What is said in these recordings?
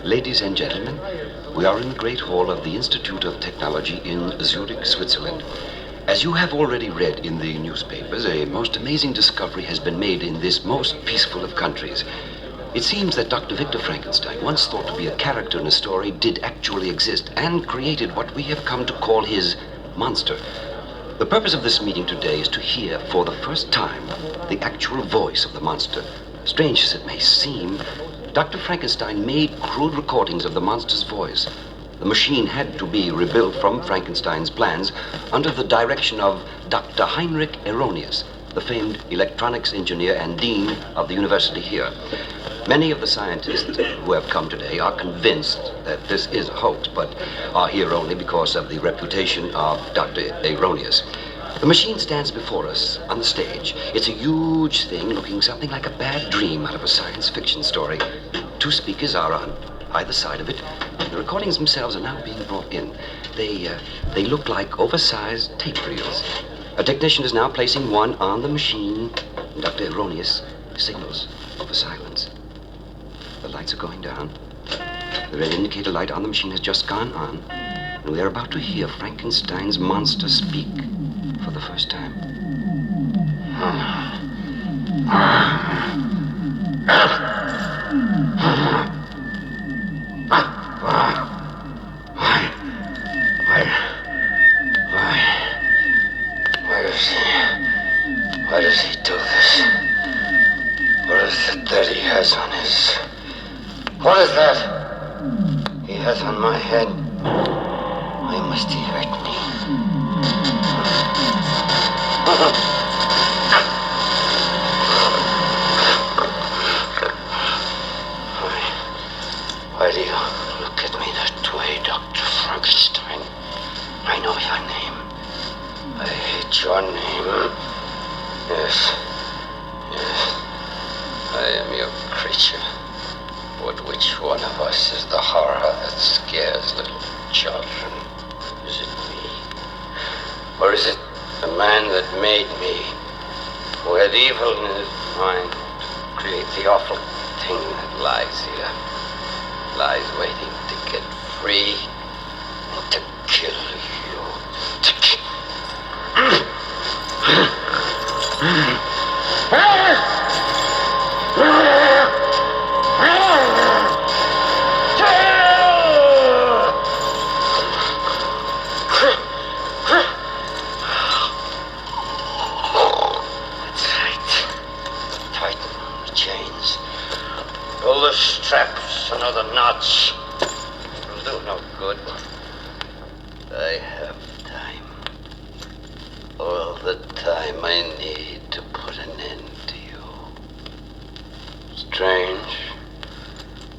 Ladies and gentlemen, we are in the Great Hall of the Institute of Technology in Zurich, Switzerland. As you have already read in the newspapers, a most amazing discovery has been made in this most peaceful of countries. It seems that Dr. Victor Frankenstein, once thought to be a character in a story, did actually exist and created what we have come to call his monster. The purpose of this meeting today is to hear, for the first time, the actual voice of the monster. Strange as it may seem, Dr. Frankenstein made crude recordings of the monster's voice. The machine had to be rebuilt from Frankenstein's plans under the direction of Dr. Heinrich Erroneus, the famed electronics engineer and dean of the university here. Many of the scientists who have come today are convinced that this is a hoax, but are here only because of the reputation of Dr. Erroneus. The machine stands before us on the stage. It's a huge thing looking something like a bad dream out of a science fiction story. Two speakers are on either side of it. The recordings themselves are now being brought in. They look like oversized tape reels. A technician is now placing one on the machine. Dr. Erroneus signals for silence. The lights are going down. The red indicator light on the machine has just gone on. And we are about to hear Frankenstein's monster speak for the first time. Why does he do this? What is it that he has on his... What is that he has on my head? Why must he hurt me? Why do you look at me that way, Dr. Frankenstein? I know your name. I hate your name. Yes. I am your creature. But which one of us is the horror that scares little children? Is it me? Or is it the man that made me, who had evil in his mind to create the awful thing that lies here, lies waiting to get free and to kill you, to kill... Pull the straps, another notch. It'll do no good. I have time. All the time I need to put an end to you.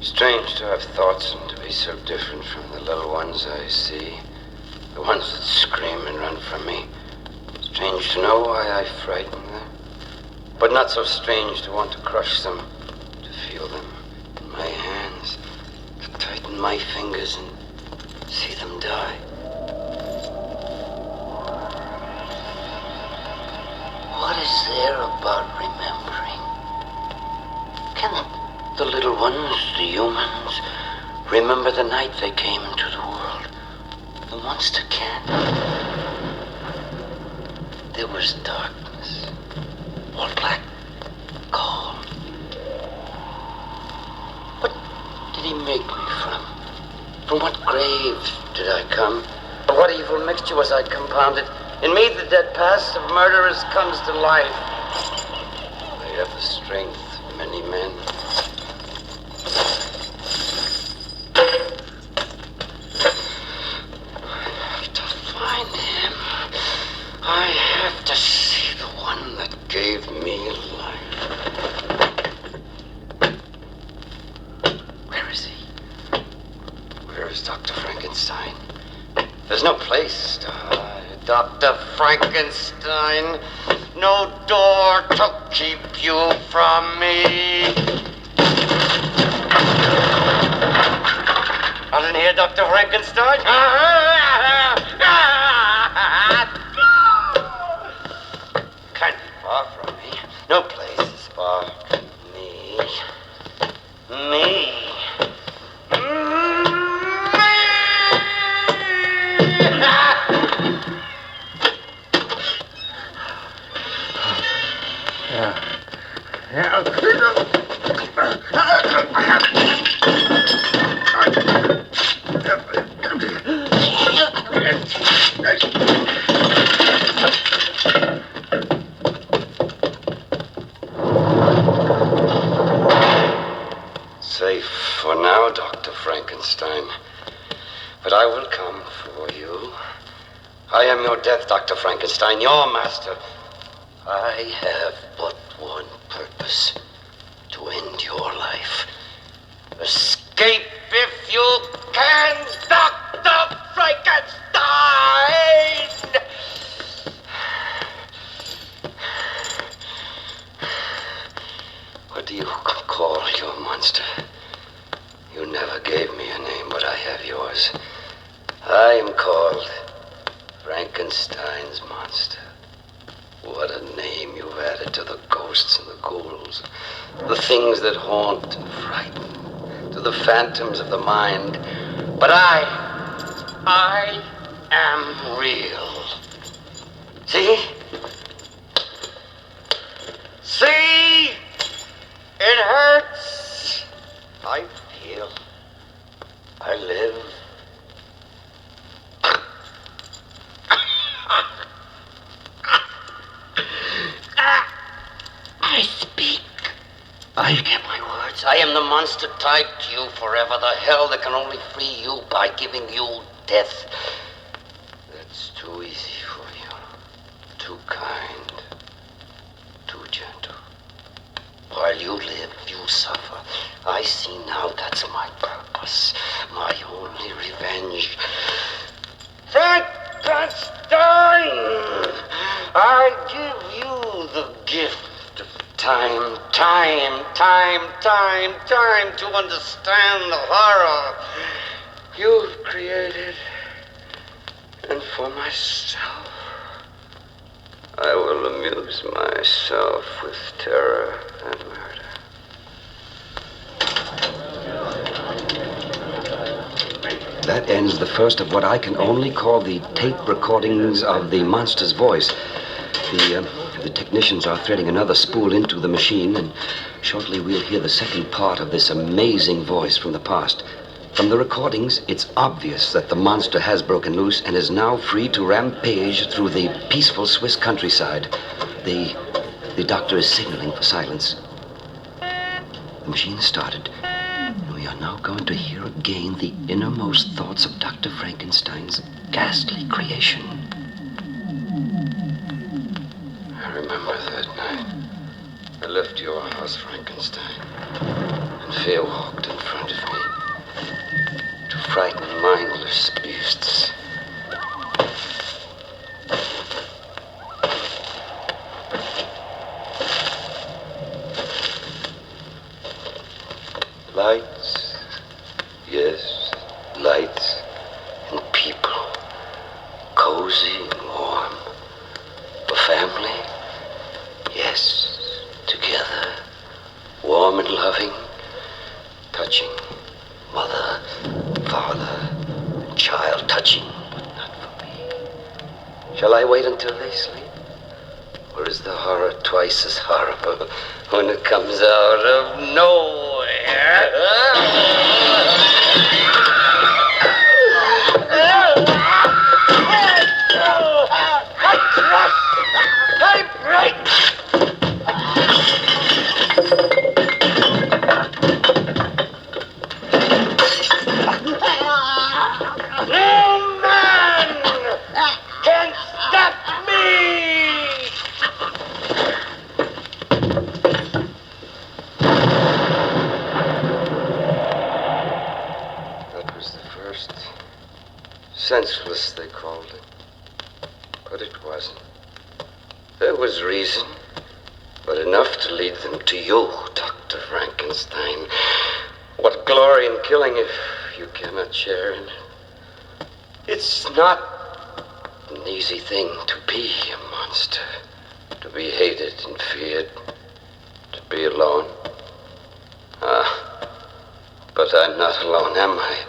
Strange to have thoughts and to be so different from the little ones I see. The ones that scream and run from me. Strange to know why I frighten them. But not so strange to want to crush them. Feel them in my hands, to tighten my fingers and see them die. What is there about remembering? Can the little ones, the humans, remember the night they came into the world? The monster can. There was darkness, all black, cold. Did he make me from? From what grave did I come? What evil mixture was I compounded? In me the dead past of murderers comes to life. I have the strength of many men. I have to find him. I have to see the one that gave me life. Where's Dr. Frankenstein? There's no place to hide. Dr. Frankenstein, no door to keep you from me. Not in here, Dr. Frankenstein. Can't be far from me. No place is far from me. Me. Safe for now, Dr. Frankenstein. But I will come for you. I am your death, Dr. Frankenstein, your master. I have but one purpose: to end your life. Escape if you can, Dr. Frankenstein! What do you call your monster? You never gave me a name, but I have yours. I am called Frankenstein's monster. What a name you've added to the ghosts and the ghouls, the things that haunt and frighten, to the phantoms of the mind. But I am real. See? See? It hurts. I feel. I live. I speak. I am my words. I am the monster tied to you forever, the hell that can only free you by giving you death. That's too easy for you. Too kind. Too gentle. While you live, you suffer. I see now that's my purpose. My only revenge. Frankenstein! I give you the gift of time to understand the horror you've created. And for myself, I will amuse myself with terror and murder. That ends the first of what I can only call the tape recordings of the monster's voice. The technicians are threading another spool into the machine, and shortly we'll hear the second part of this amazing voice from the past. From the recordings, it's obvious that the monster has broken loose and is now free to rampage through the peaceful Swiss countryside. The doctor is signaling for silence. The machine started. We are now going to hear again the innermost thoughts of Dr. Frankenstein's ghastly creation. I remember that night. I left your house, Frankenstein, and fear walked in front of me to frighten mindless beasts. Lights, yes, lights, and people, cozy and warm. A family, yes, together, warm and loving, touching. Mother, father, child, touching, but not for me. Shall I wait until they sleep? Or is the horror twice as horrible when it comes out of nowhere? I break! No man can stop me! That was the first. Senseless, they called it. But it wasn't. There was reason, but enough to lead them to you, Dr. Frankenstein. What glory in killing if you cannot share in it? It's not an easy thing to be a monster, to be hated and feared, to be alone. But I'm not alone, am I?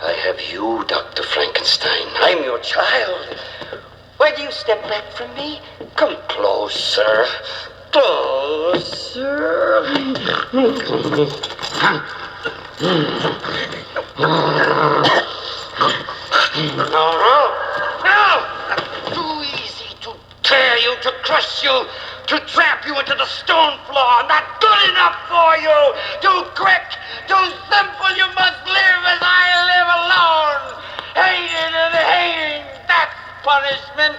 I have you, Dr. Frankenstein. I'm your child. Why do you step back from me? Come closer. Close. closer. No! Too easy to tear you, to crush you, to tramp you into the stone floor. Not good enough for you. Too quick, too simple. You must live as I live alone. Hating and hating. That's punishment.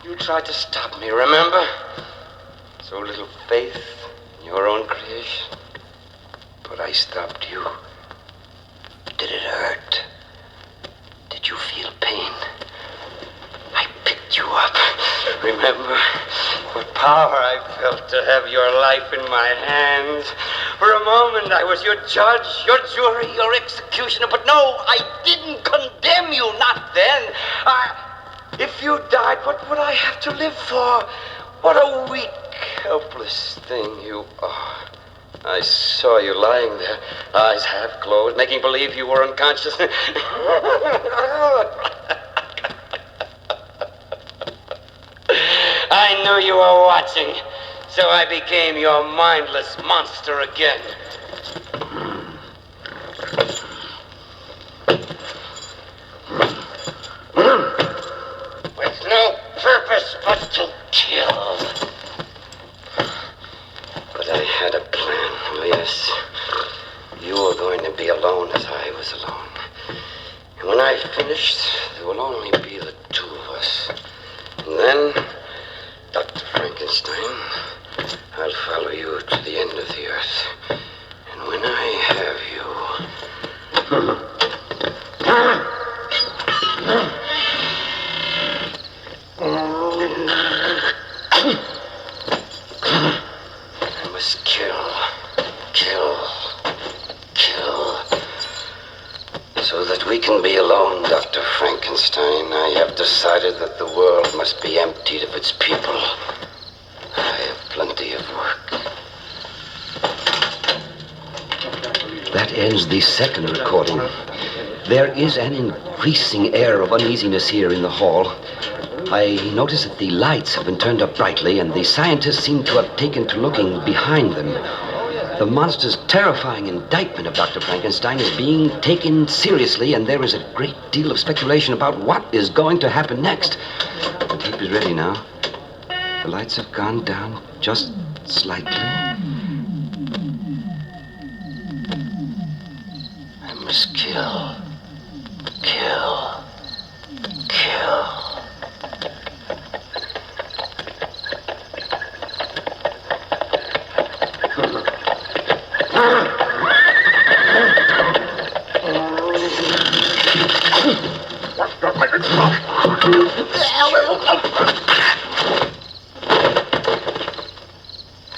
You tried to stop me, remember? So little faith in your own creation. But I stopped you. Did it hurt? Did you feel pain? I picked you up. Remember what power I felt to have your life in my hands. For a moment I was your judge, your jury, your executioner. But no, I didn't condemn you, not then. If you died, what would I have to live for? What a weak, helpless thing you are. I saw you lying there, eyes half closed, making believe you were unconscious. I knew you were watching, so I became your mindless monster again. With no purpose but to kill. But I had a plan, oh yes. You were going to be alone as I was alone. And when I finished, there will only be the two of us. And then, Dr. Frankenstein, I'll follow you to the end of the earth. And when I have you... I must kill. So that we can be alone, Dr. Frankenstein, I have decided that the world must be emptied of its people. I have plenty of work. That ends the second recording. There is an increasing air of uneasiness here in the hall. I notice that the lights have been turned up brightly, and the scientists seem to have taken to looking behind them. The monster's terrifying indictment of Dr. Frankenstein is being taken seriously, and there is a great deal of speculation about what is going to happen next. The tape is ready now. The lights have gone down just slightly. I must kill.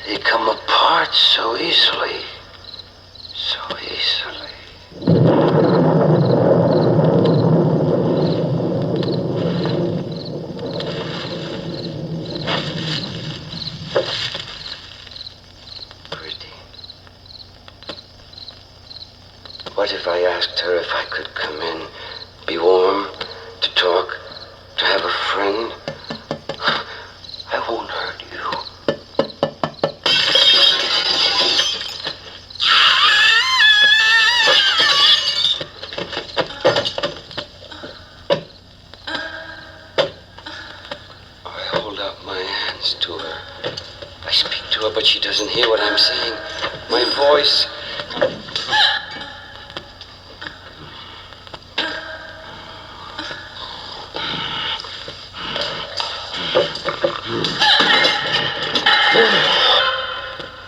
They come apart so easily. Pretty. What if I asked her if I could come in, be warm, to talk, to have a friend? I won't hurt you. I hold out my hands to her. I speak to her, but she doesn't hear what I'm saying. My voice...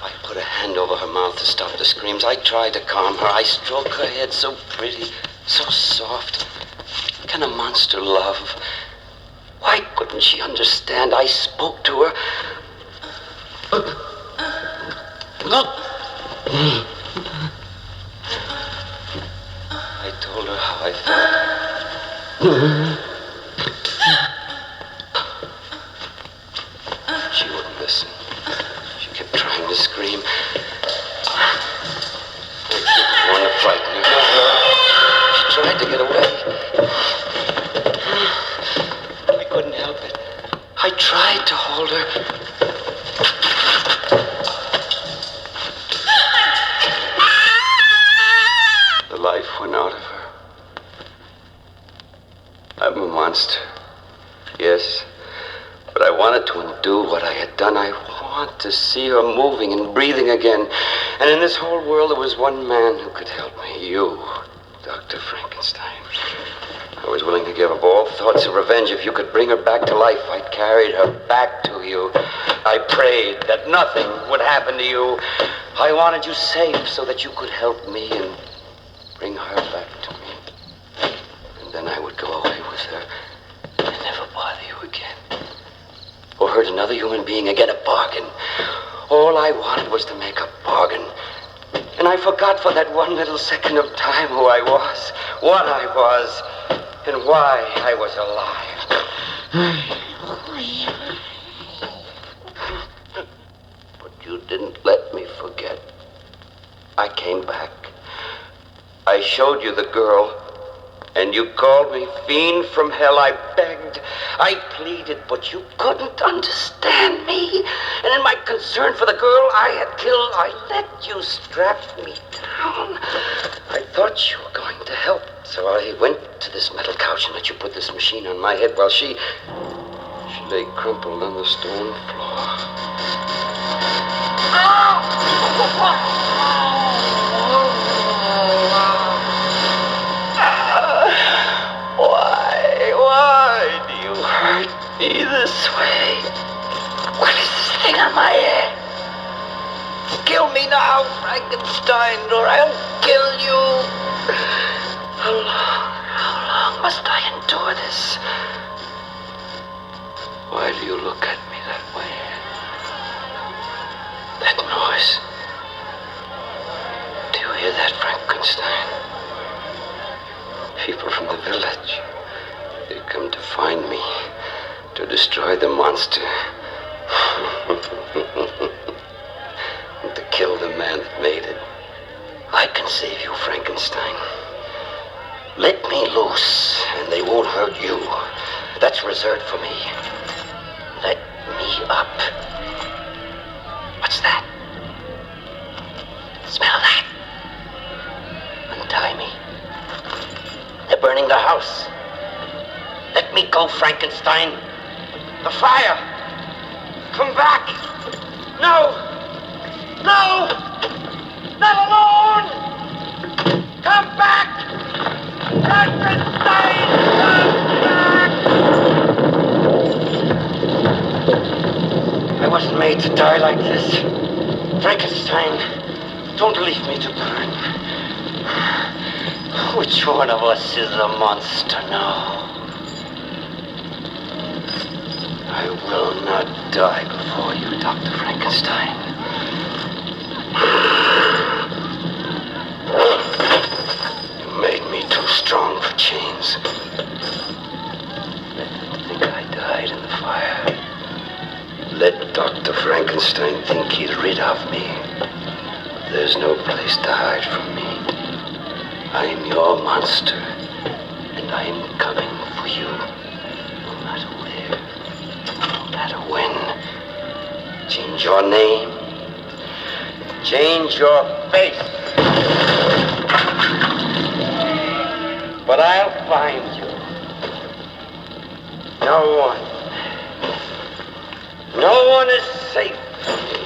I put a hand over her mouth to stop the screams. I tried to calm her. I stroked her head, so pretty, so soft. Can a monster love? Why couldn't she understand? I spoke to her. I told her how I felt. She wouldn't listen. She kept trying to scream. I didn't want to frighten her. She tried to get away. I couldn't help it. I tried to hold her. see her moving and breathing again. And in this whole world, there was one man who could help me. You, Dr. Frankenstein. I was willing to give up all thoughts of revenge if you could bring her back to life. I carried her back to you. I prayed that nothing would happen to you. I wanted you safe so that you could help me and bring her back to me. And then I would go away with her and never bother you again. Or hurt another human being again, a bargain. All I wanted was to make a bargain. And I forgot for that one little second of time who I was, what I was, and why I was alive. But you didn't let me forget. I came back. I showed you the girl, and you called me fiend from hell. I begged, I pleaded, but you couldn't understand me. And in my concern for the girl I had killed, I let you strap me down. I thought you were going to help, so I went to this metal couch and let you put this machine on my head while she lay crumpled on the stone floor. Why do you hurt me this way? What is this thing on my head? Kill me now, Frankenstein, or I'll kill you. How long must I endure this? Why do you look at me that way? That noise. Do you hear that, Frankenstein? People from the village. They come to find me, to destroy the monster. And to kill the man that made it. I can save you, Frankenstein. Let me loose, and they won't hurt you. That's reserved for me. Let me up. What's that? Smell that? Untie me. They're burning the house. Let me go, Frankenstein. The fire. Come back. No. No. Not alone. Come back. Frankenstein, come back. I wasn't made to die like this. Frankenstein, don't leave me to burn. Which one of us is a monster now? I will not die before you, Dr. Frankenstein. You made me too strong for chains. Let them think I died in the fire. Let Dr. Frankenstein think he's rid of me. But there's no place to hide from me. I'm your monster, and I'm coming for you, no matter where, no matter when. Change your name, change your face, but I'll find you. No one is safe from me.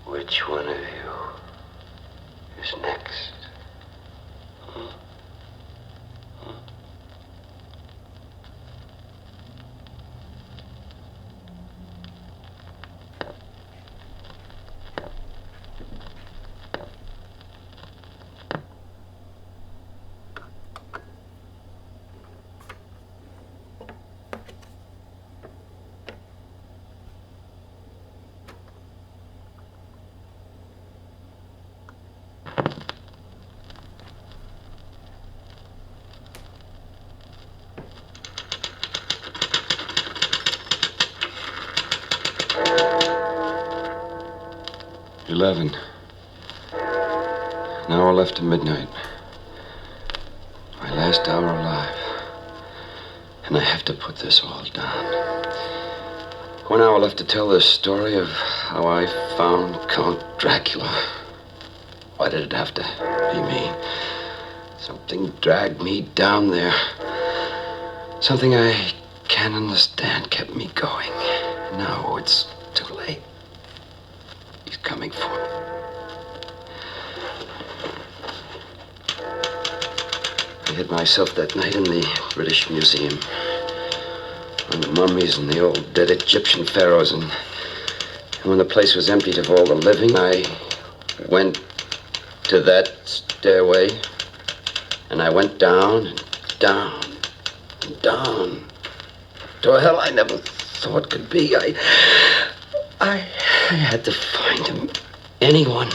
Which one of you is next? Hmm? 11. An hour left to midnight. My last hour alive. And I have to put this all down. 1 hour left to tell the story of how I found Count Dracula. Why did it have to be me? Something dragged me down there. Something I can't understand kept me going. Now it's too late. He's coming for me. I hid myself that night in the British Museum. On the mummies and the old dead Egyptian pharaohs. And when the place was emptied of all the living, I went to that stairway. And I went down and down and down to a hell I never thought could be. I had to find him. Anyone,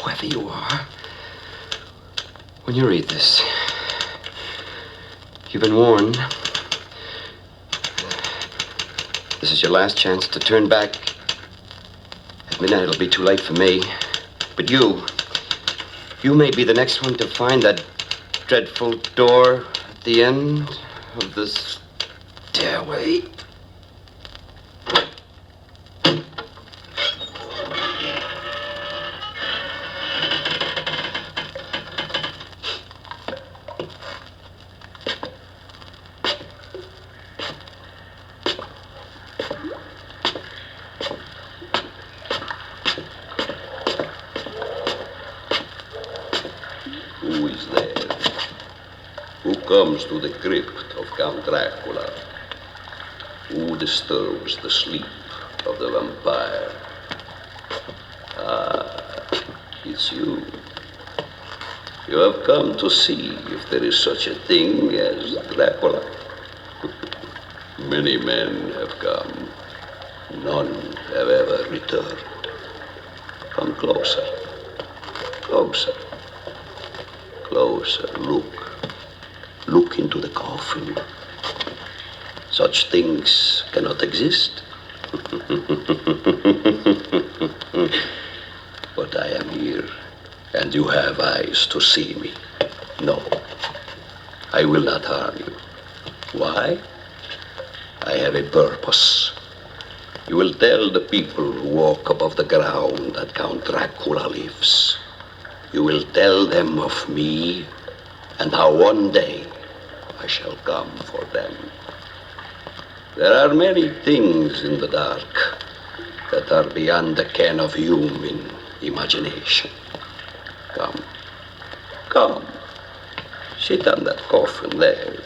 whoever you are. When you read this, you've been warned. This is your last chance to turn back. At midnight, it'll be too late for me. But you may be the next one to find that dreadful door at the end of the stairway. Who is there? Who comes to the crypt of Count Dracula? Who disturbs the sleep of the vampire? Ah, it's you. You have come to see if there is such a thing as Dracula. Many men have come. None have ever returned. Come closer. Closer. Closer. Look. Look into the coffin. Such things cannot exist. But I am here, and you have eyes to see me. No, I will not harm you. Why? I have a purpose. You will tell the people who walk above the ground that Count Dracula lives. You will tell them of me and how one day I shall come for them. There are many things in the dark that are beyond the ken of human imagination. Come. Come. Sit on that coffin there.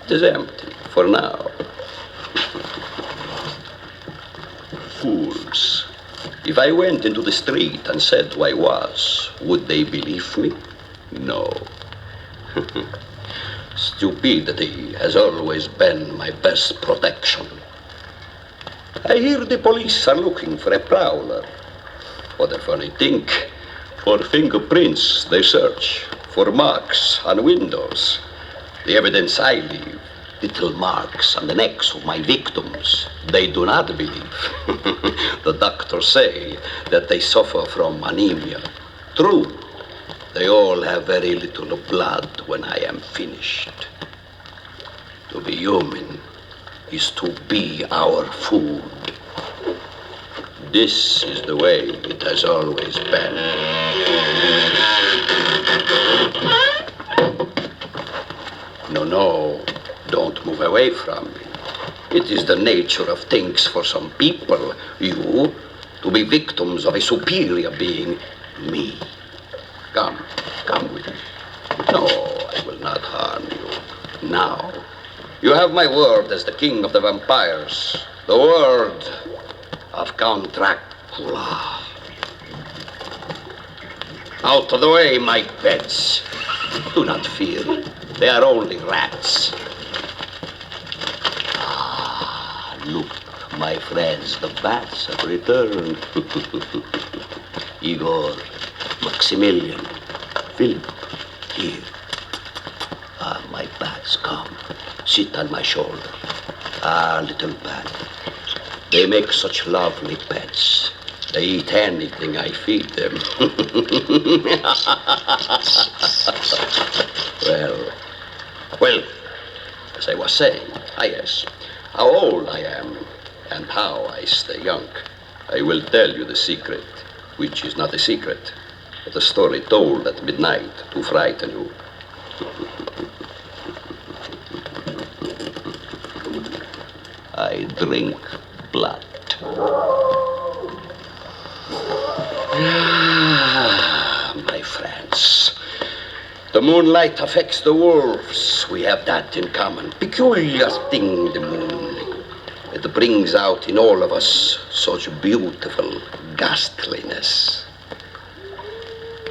It is empty for now. Fools. If I went into the street and said who I was, would they believe me? No. Stupidity has always been my best protection. I hear the police are looking for a prowler. What a funny thing. For fingerprints, they search. For marks on windows. The evidence I leave, little marks on the necks of my victims, they do not believe. The doctors say that they suffer from anemia. True. They all have very little blood when I am finished. To be human is to be our food. This is the way it has always been. No, don't move away from me. It is the nature of things for some people, you, to be victims of a superior being, me. Come with me. No, I will not harm you. Now, you have my word as the king of the vampires. The word of Count Dracula. Out of the way, my pets. Do not fear. They are only rats. Ah, look, my friends, the bats have returned. Igor, Maximilian, Philip, here. Ah, my bats, come. Sit on my shoulder. Ah, little bat. They make such lovely pets. They eat anything I feed them. Well, Well, as I was saying, yes, how old I am and how I stay young. I will tell you the secret, which is not a secret, but a story told at midnight to frighten you. I drink blood. My friends, the moonlight affects the wolves. We have that in common. Peculiar thing, the moon. It brings out in all of us such beautiful ghastliness.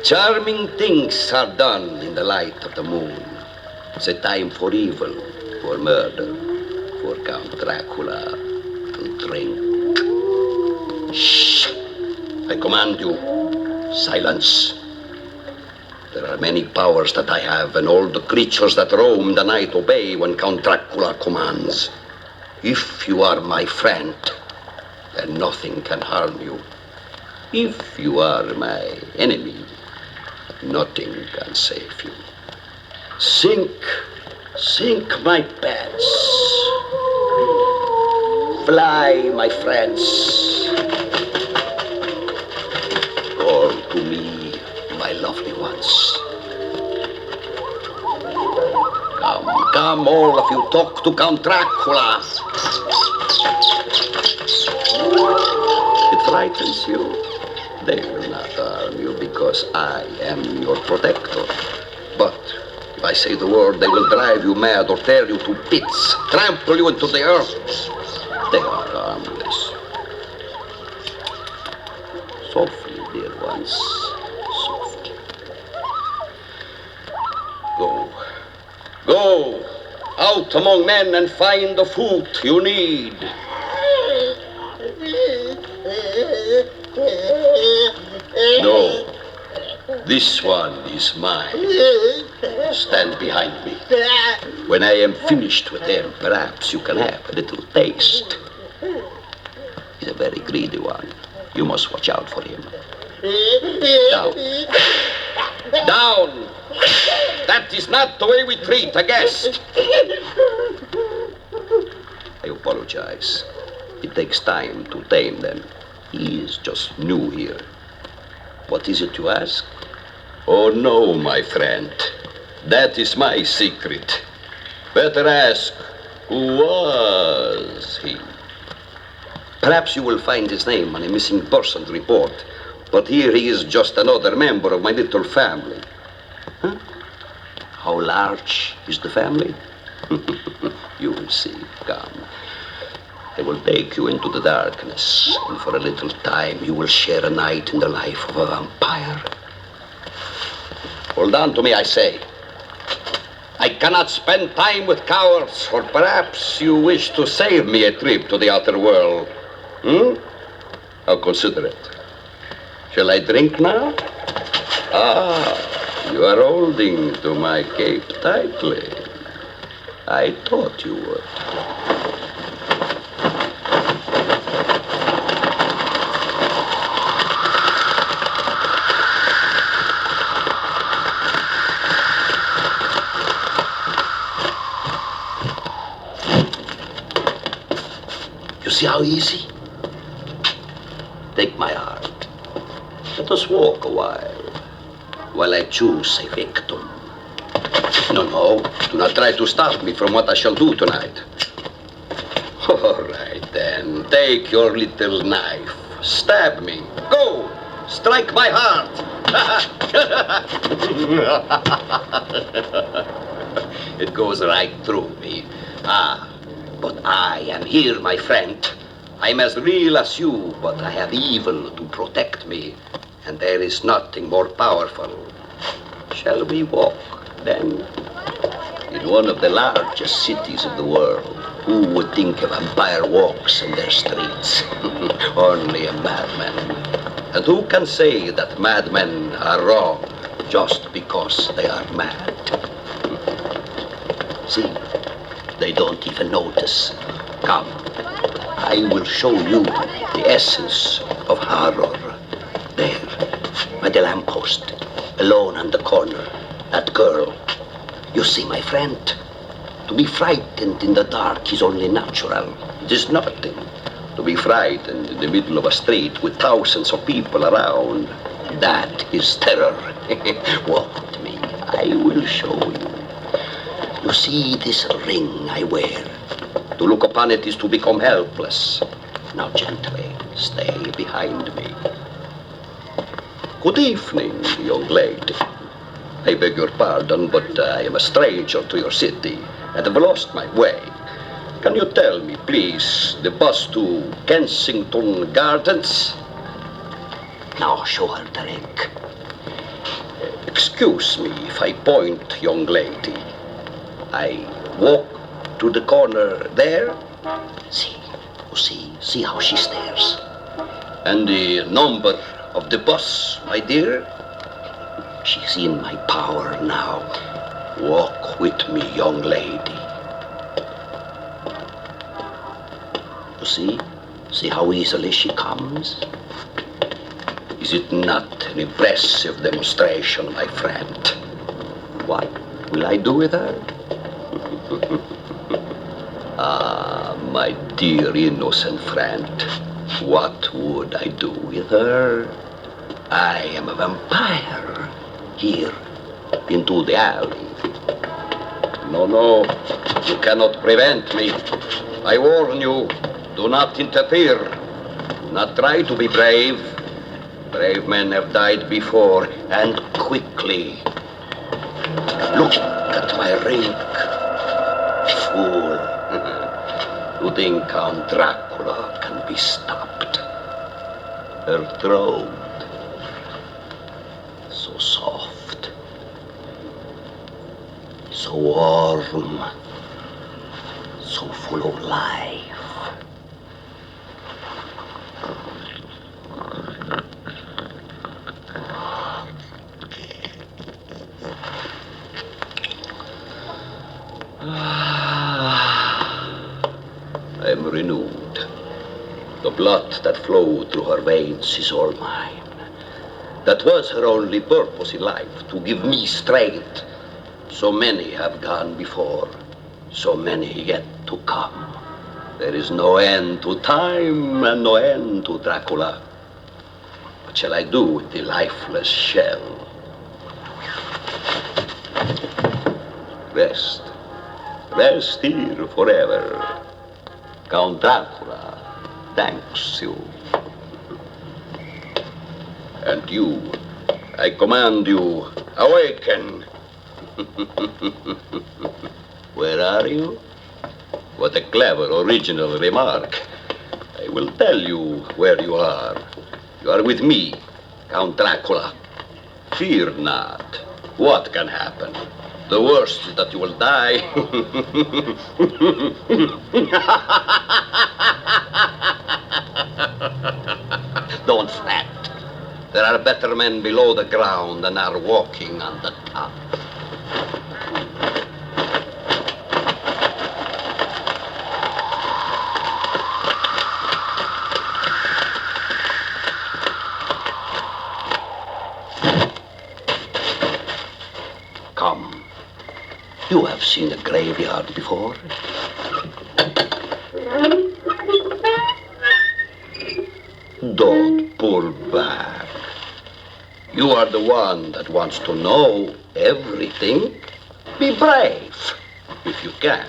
Charming things are done in the light of the moon. It's a time for evil, for murder, for Count Dracula to drink. Shh! I command you, silence. There are many powers that I have, and all the creatures that roam the night obey when Count Dracula commands. If you are my friend, then nothing can harm you. If you are my enemy, nothing can save you. Sink, my pets. Fly, my friends. Call to me, my lovely ones. Come, all of you, talk to Count Dracula. It frightens you. They will not harm you because I am your protector. But if I say the word, they will drive you mad or tear you to bits, trample you into the earth. They are harmless. Softly, dear ones, softly. Go out among men and find the food you need. No, this one is mine. Stand behind me. When I am finished with him, perhaps you can have a little taste. He's a very greedy one. You must watch out for him. Down! That is not the way we treat a guest. I apologize. It takes time to tame them. He is just new here. What is it you ask? Oh, no, my friend. That is my secret. Better ask, who was he? Perhaps you will find his name on a missing persons report. But here he is just another member of my little family. Huh? How large is the family? You will see. Come. I will take you into the darkness, and for a little time you will share a night in the life of a vampire. Hold on to me, I say. I cannot spend time with cowards, or perhaps you wish to save me a trip to the outer world. I'll consider it. Shall I drink now? You are holding to my cape tightly. I thought you would. You see how easy? Take my heart. Let us walk a while I choose a victim. No, do not try to stop me from what I shall do tonight. All right, then, take your little knife. Stab me. Go! Strike my heart! It goes right through me. But I am here, my friend. I'm as real as you, but I have evil to protect me. And there is nothing more powerful. Shall we walk, then? In one of the largest cities of the world, who would think a vampire walks in their streets? Only a madman. And who can say that madmen are wrong just because they are mad? See, they don't even notice. Come, I will show you the essence of horror. There, by the lamppost, alone on the corner, that girl. You see, my friend, To be frightened in the dark is only natural. It is nothing. To be frightened in the middle of a street with thousands of people around, that is terror. Walk with me. I will show you. You see this ring I wear? To look upon it is to become helpless. Now gently, stay behind me. Good evening, young lady. I beg your pardon, but I am a stranger to your city and have lost my way. Can you tell me, please, the bus to Kensington Gardens? Now show her the ring. Excuse me if I point, young lady. I walk to the corner there. See how she stares. And the number of the bus, my dear? She's in my power now. Walk with me, young lady. You see? See how easily she comes? Is it not an impressive demonstration, my friend? What will I do with her? Ah, my dear innocent friend, what would I do with her? I am a vampire. Here, into the alley. No, you cannot prevent me. I warn you, do not interfere. Do not try to be brave. Brave men have died before, and quickly. Look at my ring. Fool. You think Count Dracula can be stopped? Her throat, so soft, so warm, so full of life. I am renewed. The blood that flowed through her veins is all mine. That was her only purpose in life, to give me strength. So many have gone before, so many yet to come. There is no end to time and no end to Dracula. What shall I do with the lifeless shell? Rest. Rest here forever. Count Dracula thanks you. And you, I command you, awaken. Where are you? What a clever, original remark. I will tell you where you are. You are with me, Count Dracula. Fear not. What can happen? The worst is that you will die. Don't fret. There are better men below the ground than are walking on the top. Come. You have seen a graveyard before. Don't pull back. You are the one that wants to know everything. Be brave, if you can.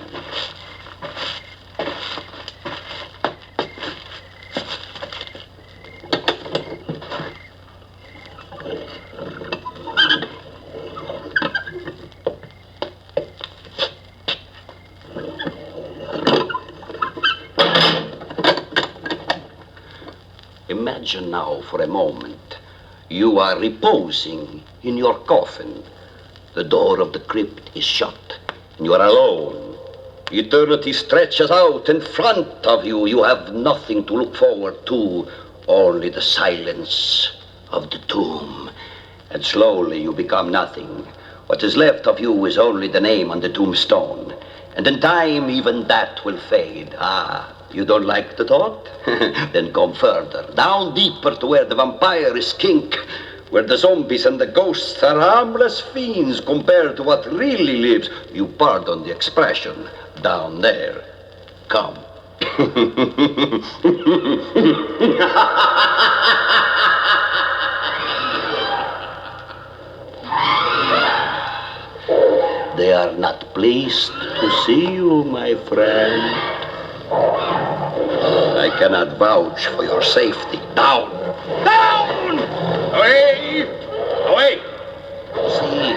Imagine now for a moment, you are reposing in your coffin. The door of the crypt is shut, and you are alone. Eternity stretches out in front of you. You have nothing to look forward to, only the silence of the tomb. And slowly you become nothing. What is left of you is only the name on the tombstone. And in time, even that will fade. Ah, you don't like the thought? Then come further, down deeper to where the vampire is kink, where the zombies and the ghosts are harmless fiends compared to what really lives, you pardon the expression, down there. Come. They are not pleased to see you, my friend. I cannot vouch for your safety. Down! Down! Away! Away! See,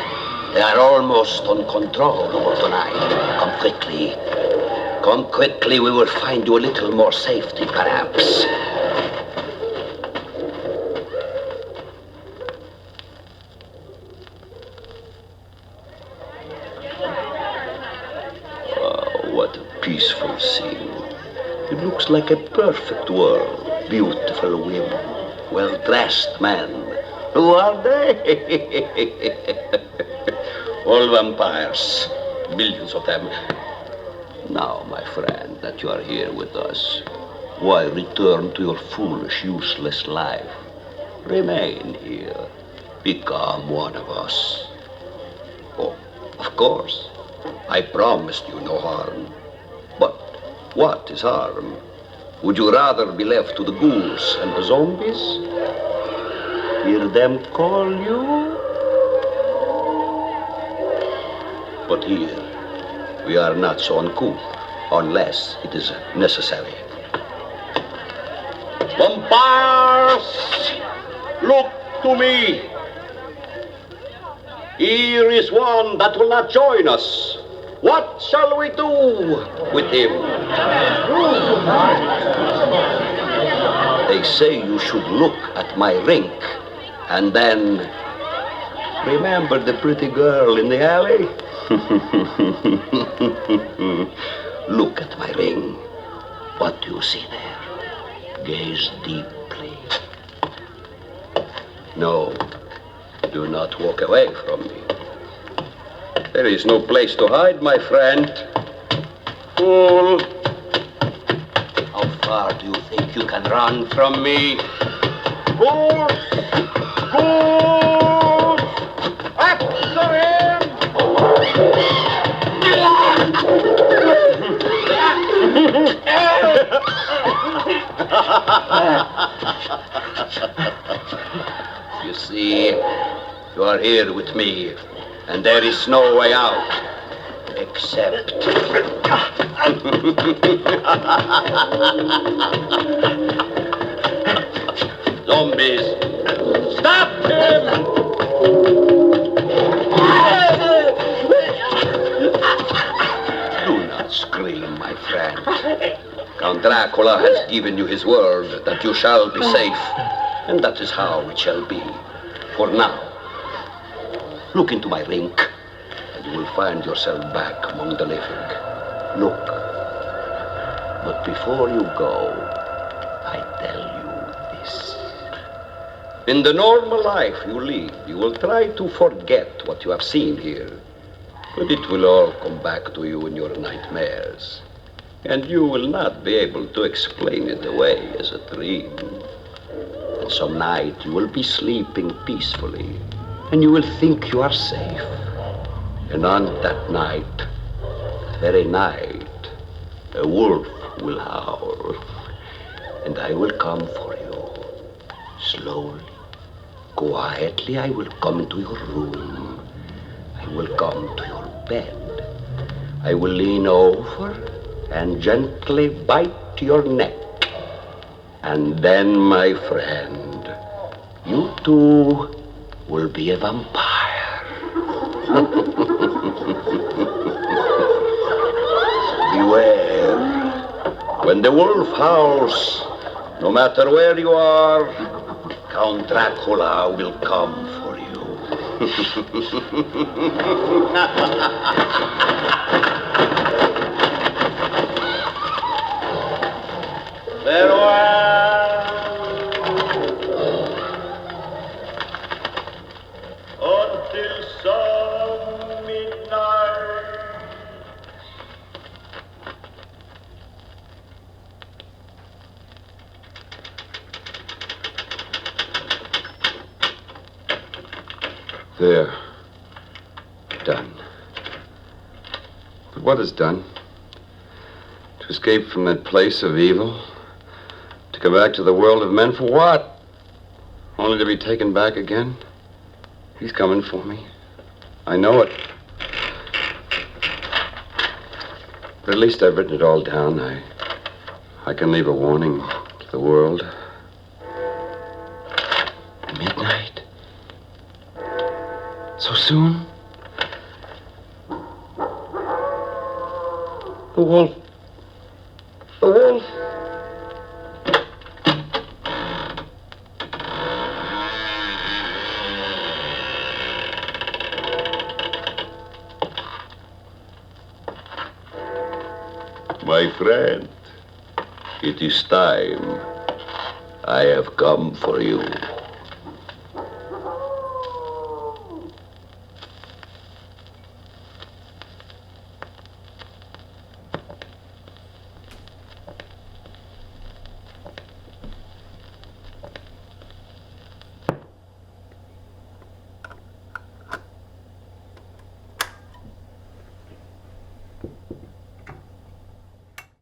they are almost uncontrollable tonight. Come quickly. Come quickly, we will find you a little more safety, perhaps. What a peaceful scene. It looks like a perfect world. Beautiful women, well-dressed men. Who are they? All vampires. Millions of them. Now, my friend, that you are here with us, why return to your foolish, useless life? Remain here. Become one of us. Oh, of course. I promised you no harm. But what is harm? Would you rather be left to the ghouls and the zombies? Hear them call you? But here, we are not so uncouth, unless it is necessary. Vampires, look to me. Here is one that will not join us. What shall we do with him? They say you should look at my rink and then remember the pretty girl in the alley? Look at my ring. What do you see there? Gaze deeply. No, do not walk away from me. There is no place to hide, my friend. Fool. How far do you think you can run from me? Fools! Fools! After him! You see, you are here with me, and there is no way out, except... Zombies, stop him! Do not scream, my friend. Count Dracula has given you his word that you shall be safe, and that is how it shall be. For now, look into my rink, and you will find yourself back among the living. Look. But before you go, I tell you this. In the normal life you lead, you will try to forget what you have seen here. But it will all come back to you in your nightmares. And you will not be able to explain it away as a dream. And some night you will be sleeping peacefully, and you will think you are safe. And on that night, that very night, a wolf will howl, and I will come for you. Slowly, quietly, I will come into your room. I will come to your bed. I will lean over and gently bite your neck. And then, my friend, you too will be a vampire. Beware. When the wolf howls, no matter where you are, Count Dracula will come for you. Farewell. Until some midnight. But what is done? To escape from that place of evil? To go back to the world of men for what? Only to be taken back again? He's coming for me. I know it. But at least I've written it all down. I can leave a warning to the world. Midnight? So soon? The wolf. The wolf. My friend, it is time. I have come for you.